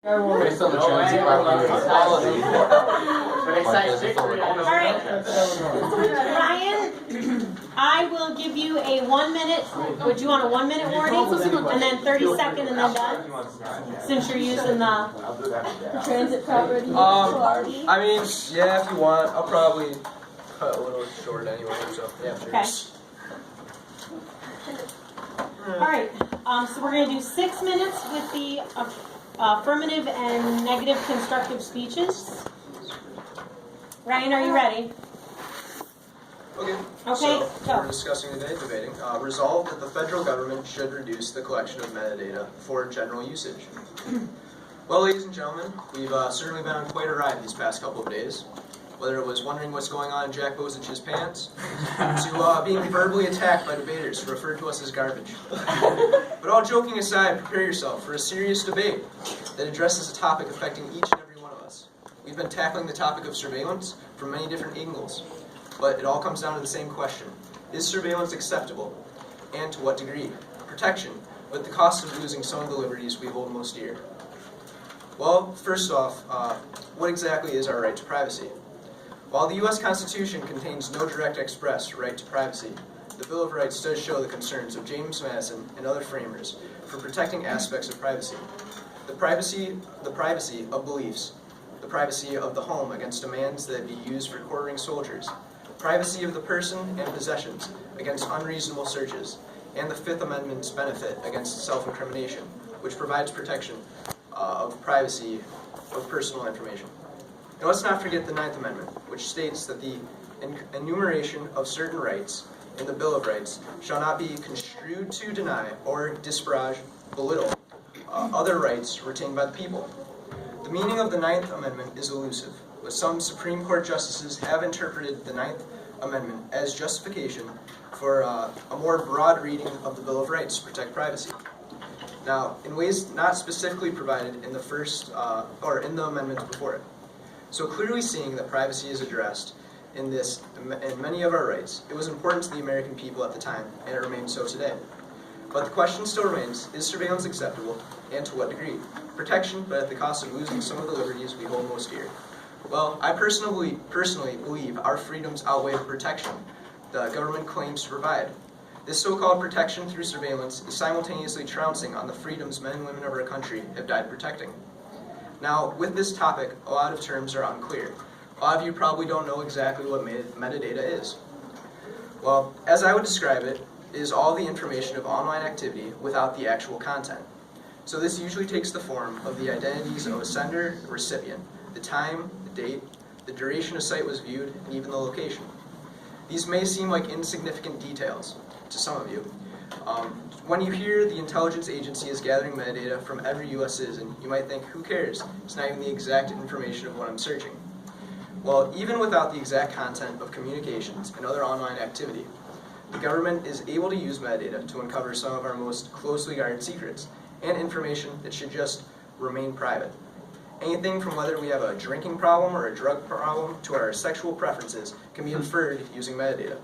Based on the trends in biology. Alright, Ryan, I will give you a 1 minute, would you want a 1 minute warning? And then 30 second and then done? Since you're using the transit property. I mean, yeah, if you want, I'll probably cut a little short anyway, so yeah, sure. Okay. Alright, so we're going to do 6 minutes with the affirmative and negative constructive speeches. Ryan, are you ready? Okay, Okay, so go. we're discussing today, debating, resolved that the federal government should reduce the collection of metadata for general usage. Well, ladies and gentlemen, we've certainly been on quite a ride these past couple of days. Whether it was wondering what's going on in Jack Bozich's pants, to being verbally attacked by debaters who referred to us as garbage. But all joking aside, prepare yourself for a serious debate that addresses a topic affecting each and every one of us. We've been tackling the topic of surveillance from many different angles, but it all comes down to the same question. Is surveillance acceptable? And to what degree? Protection, but the cost of losing some of the liberties we hold most dear. Well, first off, what exactly is our right to privacy? While the U.S. Constitution contains no direct express right to privacy, the Bill of Rights does show the concerns of James Madison and other framers for protecting aspects of privacy. The privacy of beliefs, the privacy of the home against demands that be used for quartering soldiers, privacy of the person and possessions against unreasonable searches, and the Fifth Amendment's benefit against self-incrimination, which provides protection of privacy of personal information. And let's not forget the Ninth Amendment, which states that the enumeration of certain rights in the Bill of Rights shall not be construed to deny or disparage, belittle other rights retained by the people. The meaning of the Ninth Amendment is elusive, but some Supreme Court justices have interpreted the Ninth Amendment as justification for a more broad reading of the Bill of Rights to protect privacy. Now, in ways not specifically provided in the first or in the amendments before it. So clearly seeing that privacy is addressed in many of our rights, it was important to the American people at the time, and it remains so today. But the question still remains, is surveillance acceptable, and to what degree? Protection, but at the cost of losing some of the liberties we hold most dear. Well, I personally believe our freedoms outweigh the protection the government claims to provide. This so-called protection through surveillance is simultaneously trouncing on the freedoms men and women of our country have died protecting. Now, with this topic, a lot of terms are unclear. A lot of you probably don't know exactly what metadata is. Well, as I would describe it, is all the information of online activity without the actual content. So this usually takes the form of the identities of a sender and recipient, the time, the date, the duration a site was viewed, and even the location. These may seem like insignificant details to some of you. When you hear the intelligence agency is gathering metadata from every U.S. citizen, you might think, who cares? It's not even the exact information of what I'm searching. Well, even without the exact content of communications and other online activity, the government is able to use metadata to uncover some of our most closely guarded secrets and information that should just remain private. Anything from whether we have a drinking problem or a drug problem to our sexual preferences can be inferred using metadata.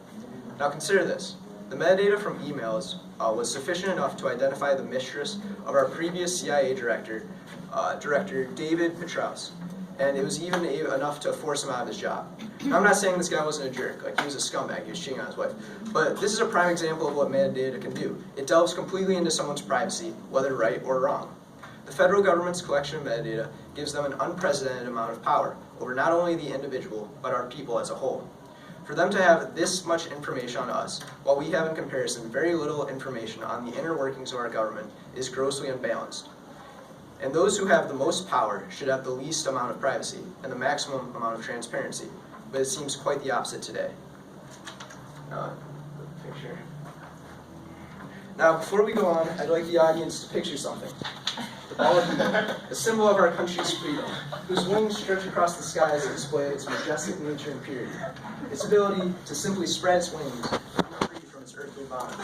Now consider this. The metadata from emails was sufficient enough to identify the mistress of our previous CIA director, David Petraeus, and it was even enough to force him out of his job. Now, I'm not saying this guy wasn't a jerk, like he was a scumbag, he was cheating on his wife, but this is a prime example of what metadata can do. It delves completely into someone's privacy, whether right or wrong. The federal government's collection of metadata gives them an unprecedented amount of power over not only the individual, but our people as a whole. For them to have this much information on us, while we have in comparison very little information on the inner workings of our government, is grossly unbalanced. And those who have the most power should have the least amount of privacy and the maximum amount of transparency, but it seems quite the opposite today. Picture. Now, before we go on, I'd like the audience to picture something. The bald eagle, a symbol of our country's freedom, whose wings stretch across the skies to display its majestic nature and purity, its ability to simply spread its wings free from its earthly bonds.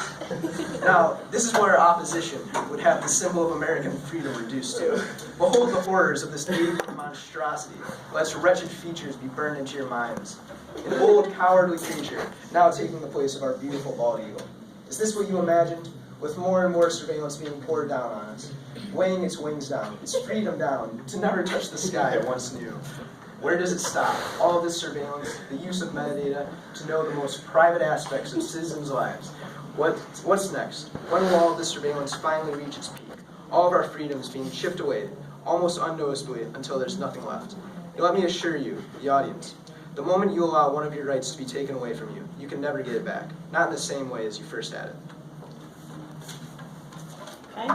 Now, this is what our opposition would have the symbol of American freedom reduced to. Behold the horrors of this native monstrosity. Let its wretched features be burned into your minds. An old, cowardly creature, now taking the place of our beautiful bald eagle. Is this what you imagined? With more and more surveillance being poured down on us, weighing its wings down, its freedom down, to never touch the sky it once knew. Where does it stop? All of this surveillance, the use of metadata to know the most private aspects of citizens' lives. What's next? When will all of this surveillance finally reach its peak? All of our freedoms being chipped away, almost unnoticeably, until there's nothing left. And let me assure you, the audience, the moment you allow one of your rights to be taken away from you, you can never get it back. Not in the same way as you first had it. Okay?